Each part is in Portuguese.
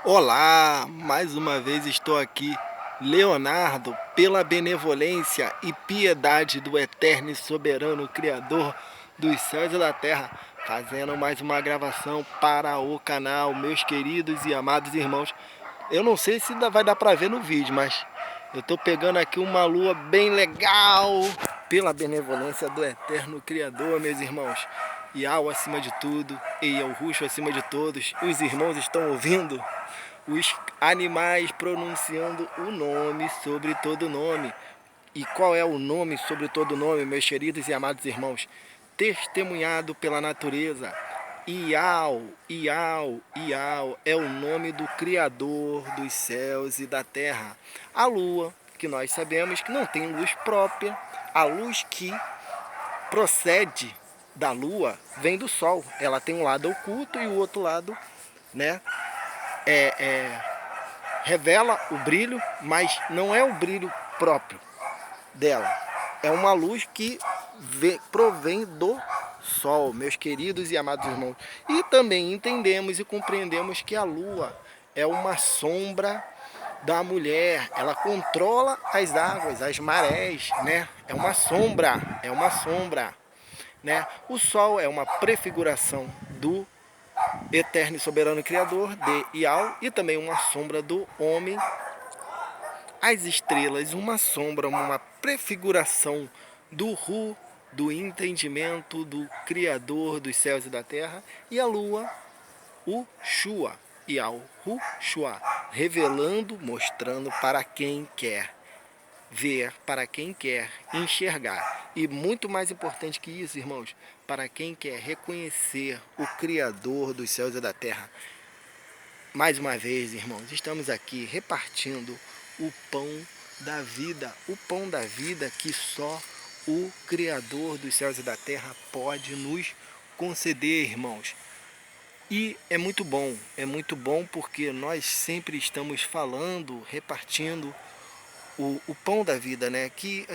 Olá, mais uma vez estou aqui, Leonardo, pela benevolência e piedade do eterno e soberano Criador dos céus e da terra, fazendo mais uma gravação para o canal, meus queridos e amados irmãos. Eu não sei se ainda vai dar para ver no vídeo, mas eu estou pegando aqui uma lua bem legal, pela benevolência do eterno Criador, meus irmãos. Iau acima de tudo, e o Ruxo acima de todos. Os irmãos estão ouvindo os animais pronunciando o nome sobre todo nome. E qual é o nome sobre todo nome, meus queridos e amados irmãos? Testemunhado pela natureza. Iau, Iau, Iau é o nome do Criador dos céus e da terra. A lua, que nós sabemos que não tem luz própria, a luz que procede da lua vem do sol. Ela tem um lado oculto e o outro lado, né, revela o brilho, mas não é o brilho próprio dela. É uma luz que provém do sol, meus queridos e amados irmãos. E também entendemos e compreendemos que a lua é uma sombra da mulher. Ela controla as águas, as marés, né? É uma sombra, né? O sol é uma prefiguração do eterno e soberano Criador, de Iau, e também uma sombra do homem. As estrelas, uma sombra, uma prefiguração do Ru, do entendimento do Criador dos céus e da terra, e a lua, o Shua, Iau, Ru, Shua, revelando, mostrando para quem quer ver, para quem quer enxergar. E muito mais importante que isso, irmãos, para quem quer reconhecer o Criador dos céus e da terra. Mais uma vez, irmãos, estamos aqui repartindo o pão o pão da vida que só o Criador dos céus e da terra pode nos conceder, irmãos. E é muito bom porque nós sempre estamos falando, repartindo o pão da vida, né? Que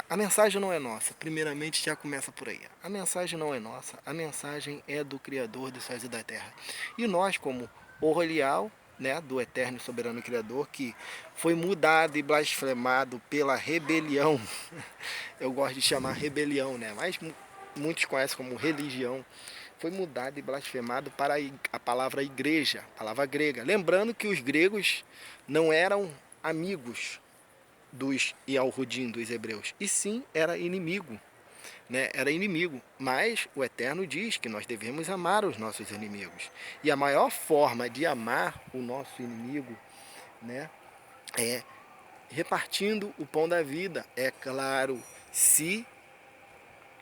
a mensagem não é nossa, primeiramente já começa por aí. A mensagem não é nossa, a mensagem é do Criador dos céus e da terra. E nós, como Orolial, né, do eterno e soberano Criador, que foi mudado e blasfemado pela rebelião, eu gosto de chamar rebelião, né? Mas muitos conhecem como religião, foi mudado e blasfemado para a palavra igreja, a palavra grega. Lembrando que os gregos não eram amigos dos Yalhudim, dos hebreus, e sim era inimigo, né? Era inimigo, mas o Eterno diz que nós devemos amar os nossos inimigos, e a maior forma de amar o nosso inimigo, né, é repartindo o pão da vida, é claro, se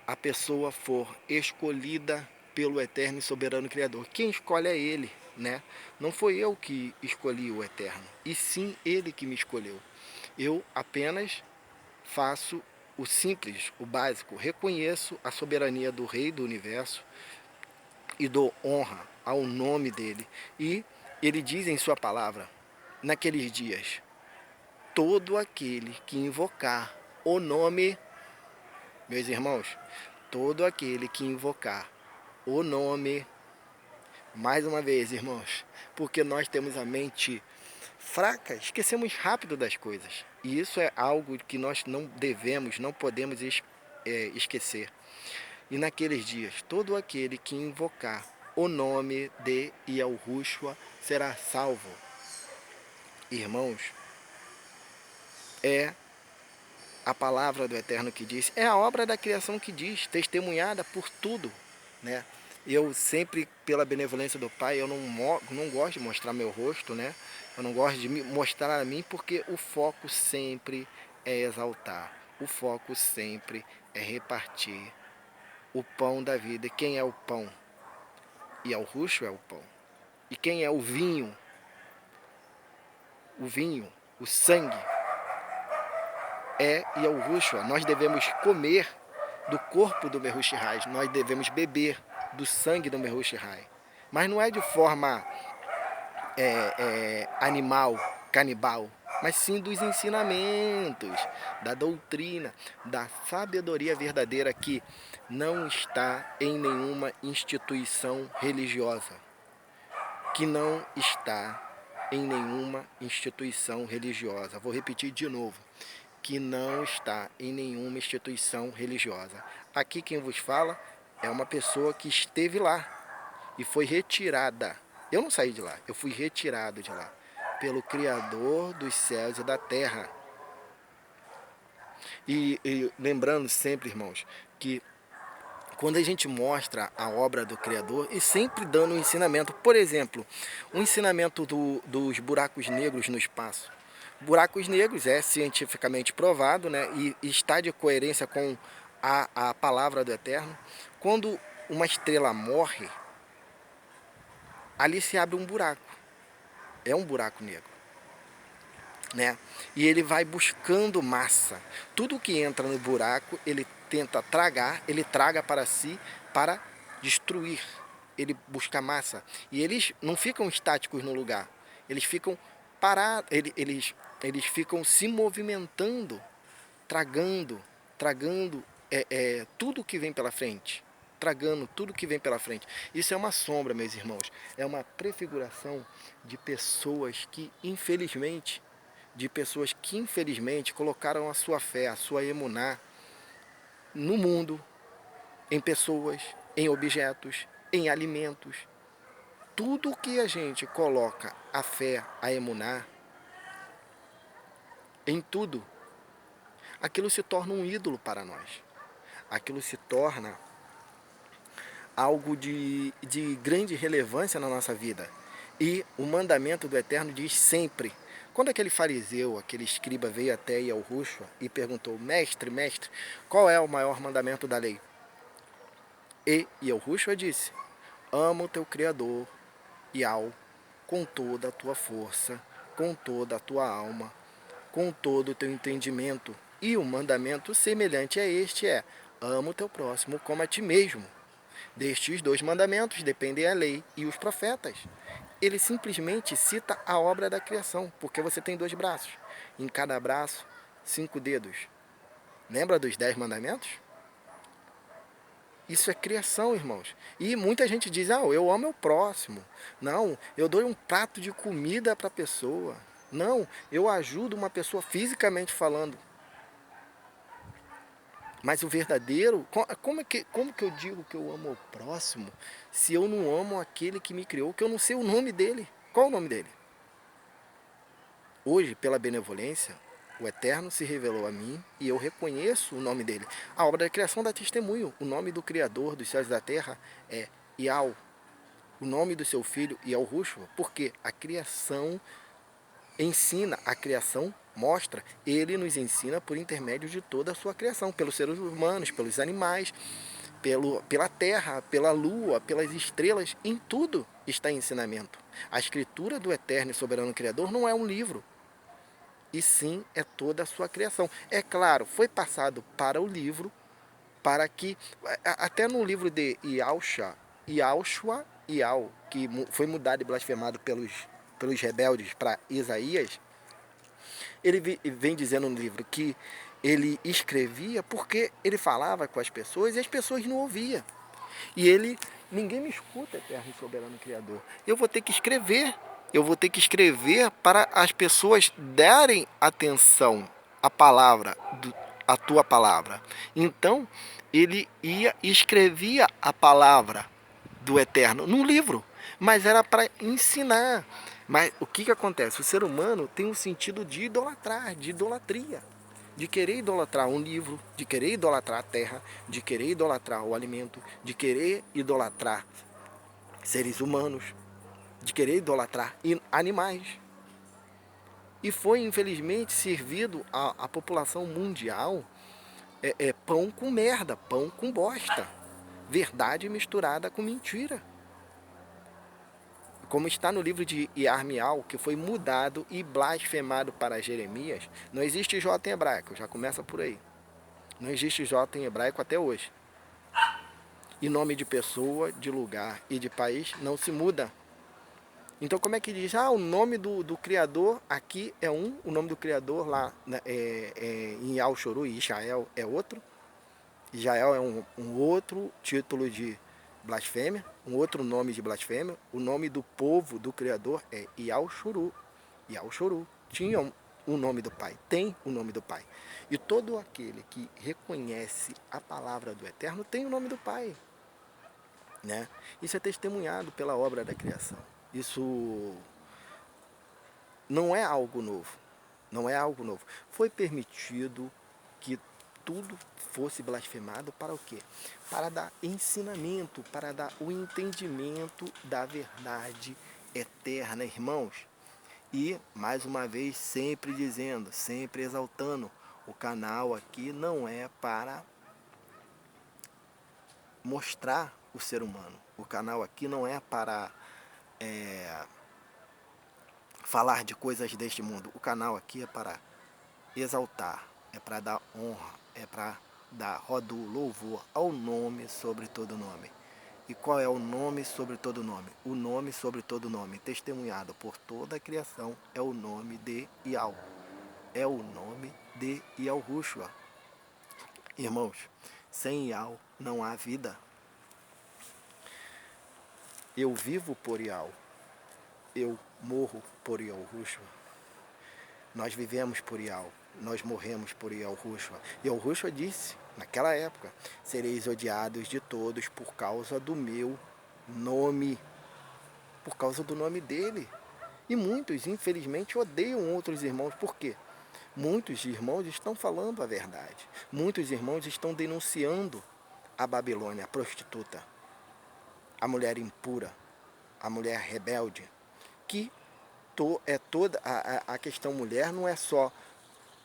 a pessoa for escolhida pelo Eterno e Soberano Criador. Quem escolhe é Ele, né? Não foi eu que escolhi o Eterno, e sim Ele que me escolheu. Eu apenas faço o simples, o básico, reconheço a soberania do Rei do Universo e dou honra ao nome dele. E ele diz em sua palavra, naqueles dias, todo aquele que invocar o nome, meus irmãos, todo aquele que invocar o nome, mais uma vez, irmãos, porque nós temos a mente fraca, esquecemos rápido das coisas. E isso é algo que nós não devemos, não podemos esquecer. E naqueles dias, todo aquele que invocar o nome de Yahushua será salvo. Irmãos, é a palavra do Eterno que diz, é a obra da criação que diz, testemunhada por tudo, né? Eu sempre, pela benevolência do Pai, eu não gosto de mostrar meu rosto, né? Eu não gosto de mostrar a mim, porque o foco sempre é exaltar. O foco sempre é repartir o pão da vida. E quem é o pão? E ao ruxo é o pão. E quem é o vinho? O vinho, o sangue, é Yahushua. Nós devemos comer do corpo do Mehushihai, nós devemos beber do sangue do Mehushihai. Mas não é de forma animal, canibal, mas sim dos ensinamentos, da doutrina, da sabedoria verdadeira que não está em nenhuma instituição religiosa, que não está em nenhuma instituição religiosa. Vou repetir de novo, que não está em nenhuma instituição religiosa. Aqui quem vos fala é uma pessoa que esteve lá e foi retirada. Eu não saí de lá, eu fui retirado de lá pelo Criador dos céus e da terra. E lembrando sempre, irmãos, que quando a gente mostra a obra do Criador e sempre dando um ensinamento, por exemplo, o ensinamento dos buracos negros no espaço. Buracos negros é cientificamente provado, né, e está de coerência com a palavra do Eterno. Quando uma estrela morre, ali se abre um buraco. É um buraco negro, né? E ele vai buscando massa. Tudo que entra no buraco, ele tenta tragar, ele traga para si para destruir. Ele busca massa. E eles não ficam estáticos no lugar. Eles ficam parados, eles ficam se movimentando, tragando tudo que vem pela frente. Tragando tudo que vem pela frente. Isso é uma sombra, meus irmãos. É uma prefiguração de pessoas que, infelizmente, colocaram a sua fé, a sua emuná no mundo, em pessoas, em objetos, em alimentos. Tudo que a gente coloca a fé, a emuná, em tudo, aquilo se torna um ídolo para nós. Aquilo se torna algo de grande relevância na nossa vida. E o mandamento do Eterno diz sempre. Quando aquele fariseu, aquele escriba veio até Yahushua e perguntou, mestre, qual é o maior mandamento da lei? E Yahushua disse, ama o teu Criador, Yahweh, com toda a tua força, com toda a tua alma, com todo o teu entendimento. E o mandamento semelhante a este é, ama o teu próximo como a ti mesmo. Destes dois mandamentos dependem a lei e os profetas. Ele simplesmente cita a obra da criação, porque você tem 2 braços. Em cada braço, 5 dedos. Lembra dos 10 mandamentos? Isso é criação, irmãos. E muita gente diz, eu amo o próximo. Não, eu dou um prato de comida para a pessoa. Não, eu ajudo uma pessoa fisicamente falando. Mas o verdadeiro, como que eu digo que eu amo o próximo se eu não amo aquele que me criou, que eu não sei o nome dele? Qual é o nome dele? Hoje, pela benevolência, o Eterno se revelou a mim e eu reconheço o nome dele. A obra da criação dá testemunho. O nome do Criador dos céus e da terra é Yahweh. O nome do seu filho Yahushua, porque a criação ensina, a criação mostra, ele nos ensina por intermédio de toda a sua criação, pelos seres humanos, pelos animais, pela terra, pela lua, pelas estrelas, em tudo está ensinamento. A escritura do Eterno e Soberano Criador não é um livro, e sim é toda a sua criação. É claro, foi passado para o livro, para que, até no livro de Yahushua, que foi mudado e blasfemado pelos rebeldes para Isaías, ele vem dizendo no livro que ele escrevia porque ele falava com as pessoas e as pessoas não ouviam. E ninguém me escuta, Eterno e Soberano Criador. Eu vou ter que escrever para as pessoas darem atenção à palavra, à tua palavra. Então, ele ia e escrevia a palavra do Eterno num livro, mas era para ensinar. Mas o que acontece? O ser humano tem um sentido de idolatrar, de idolatria, de querer idolatrar um livro, de querer idolatrar a terra, de querer idolatrar o alimento, de querer idolatrar seres humanos, de querer idolatrar animais. E foi, infelizmente, servido à população mundial pão com merda, pão com bosta, verdade misturada com mentira. Como está no livro de Yarmial, que foi mudado e blasfemado para Jeremias, não existe J em hebraico, já começa por aí. Não existe J em hebraico até hoje. E nome de pessoa, de lugar e de país não se muda. Então como é que diz? O nome do Criador aqui é um, o nome do Criador lá em Yal-Shuru, Israel, é outro. Israel é um outro título de blasfêmia, um outro nome de blasfêmia. O nome do povo, do Criador, é Yahshuru. Yahshuru tinha o nome do Pai, tem o nome do Pai. E todo aquele que reconhece a palavra do Eterno tem o nome do Pai. Né? Isso é testemunhado pela obra da criação. Isso não é algo novo. Não é algo novo. Foi permitido que tudo fosse blasfemado para o quê? Para dar ensinamento, para dar o entendimento da verdade eterna, irmãos. E, mais uma vez, sempre dizendo, sempre exaltando, o canal aqui não é para mostrar o ser humano. O canal aqui não é para falar de coisas deste mundo. O canal aqui é para exaltar, é para dar honra, é para dar rodo louvor ao nome sobre todo nome. E qual é o nome sobre todo nome? O nome sobre todo nome, testemunhado por toda a criação, é o nome de Yahweh. É o nome de Yahushua. Irmãos, sem Yahweh não há vida. Eu vivo por Yahweh. Eu morro por Yahushua. Nós vivemos por Yahweh. Nós morremos por Yahushua. Yahushua disse, naquela época, sereis odiados de todos por causa do meu nome. Por causa do nome dele. E muitos, infelizmente, odeiam outros irmãos. Por quê? Muitos irmãos estão falando a verdade. Muitos irmãos estão denunciando a Babilônia, a prostituta, a mulher impura, a mulher rebelde, que é toda a questão mulher não é só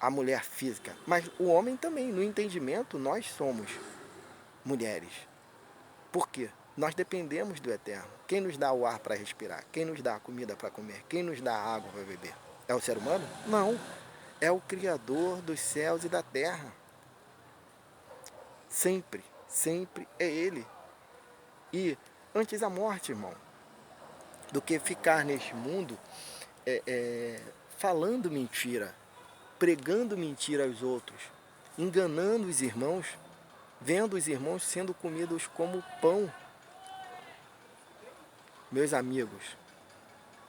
a mulher física, mas o homem também. No entendimento, nós somos mulheres. Por quê? Nós dependemos do Eterno. Quem nos dá o ar para respirar? Quem nos dá a comida para comer? Quem nos dá a água para beber? É o ser humano? Não. É o Criador dos céus e da terra. Sempre, sempre é Ele. E antes a morte, irmão, do que ficar neste mundo falando mentira, pregando mentira aos outros, enganando os irmãos, vendo os irmãos sendo comidos como pão. Meus amigos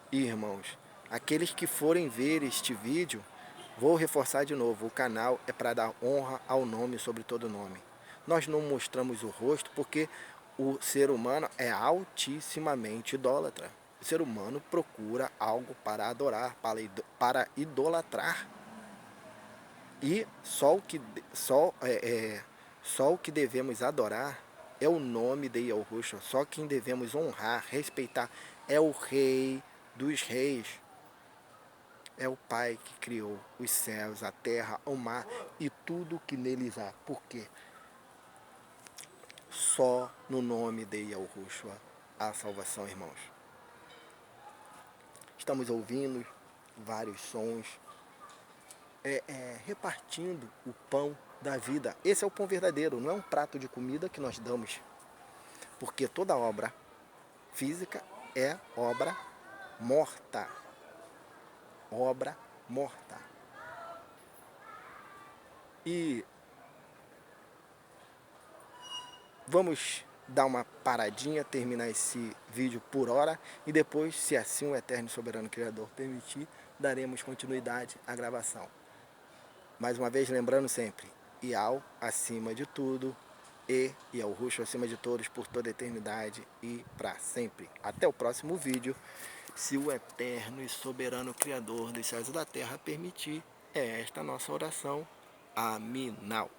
e irmãos, aqueles que forem ver este vídeo, vou reforçar de novo, o canal é para dar honra ao nome sobre todo nome. Nós não mostramos o rosto porque o ser humano é altissimamente idólatra. O ser humano procura algo para adorar, para idolatrar. E só o que devemos adorar é o nome de Yahushua. Só quem devemos honrar, respeitar é o Rei dos Reis. É o Pai que criou os céus, a terra, o mar e tudo que neles há. Por quê? Só no nome de Yahushua há salvação, irmãos. Estamos ouvindo vários sons, repartindo o pão da vida. Esse é o pão verdadeiro, não é um prato de comida que nós damos. Porque toda obra física é obra morta. Obra morta. E vamos dar uma paradinha, terminar esse vídeo por hora e depois, se assim o Eterno e Soberano Criador permitir, daremos continuidade à gravação. Mais uma vez, lembrando sempre, Yahweh acima de tudo e Yahushua acima de todos por toda a eternidade e para sempre. Até o próximo vídeo, se o Eterno e Soberano Criador dos céus e da terra permitir, é esta nossa oração. Aminal.